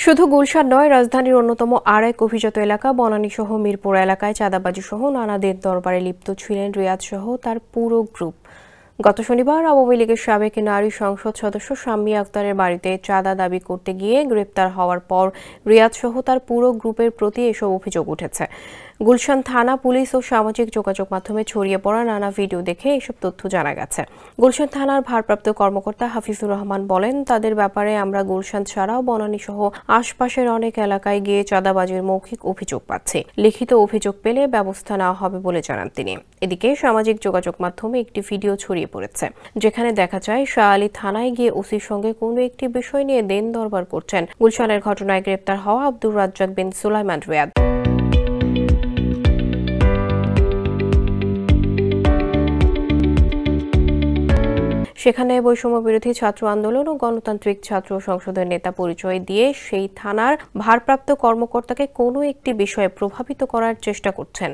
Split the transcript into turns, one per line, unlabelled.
শুধু গুলশান নয়, রাজধানীর অন্যতম আরেক অভিজাত এলাকা বনানীসহ মিরপুর এলাকায় চাঁদাবাজিসহ নানা দেন দরবারে লিপ্ত ছিলেন রিয়াদসহ তার পুরো গ্রুপ। গত শনিবার আওয়ামী লীগের সাবেক নারী সংসদ সদস্য শাম্মী আক্তারের বাড়িতে চাঁদা দাবি করতে গিয়ে গ্রেপ্তার হওয়ার পর রিয়াদসহ তার পুরো গ্রুপের প্রতি এসব অভিযোগ উঠেছে। গুলশান থানা পুলিশ ও সামাজিক যোগাযোগ মাধ্যমে ছড়িয়ে পড়া নানা ভিডিও দেখে এসব তথ্য জানা গেছে। গুলশান থানার ভারপ্রাপ্ত কর্মকর্তা হাফিজুর রহমান বলেন, তাদের ব্যাপারে আমরা গুলশান ছাড়াও বনানীসহ আশপাশের অনেক এলাকায় গিয়ে চাঁদাবাজির মৌখিক অভিযোগ পাচ্ছি। লিখিত অভিযোগ পেলে ব্যবস্থা নেওয়া হবে বলে জানান তিনি। এদিকে সামাজিক যোগাযোগ মাধ্যমে একটি ভিডিও ছড়িয়ে পড়েছে, যেখানে দেখা যায় শাহ আলী থানায় গিয়ে ওসির সঙ্গে কোনো একটি বিষয় নিয়ে দেন দরবার করছেন গুলশানের ঘটনায় গ্রেপ্তার হওয়া আব্দুর রাজ্জাক বিন সুলাইমান রিয়াদ। সেখানে বৈষম্য বিরোধী ছাত্র আন্দোলন ও গণতান্ত্রিক ছাত্র সংসদের নেতা পরিচয় দিয়ে সেই থানার ভারপ্রাপ্ত কর্মকর্তাকে কোনো একটি বিষয়ে প্রভাবিত করার চেষ্টা করছেন।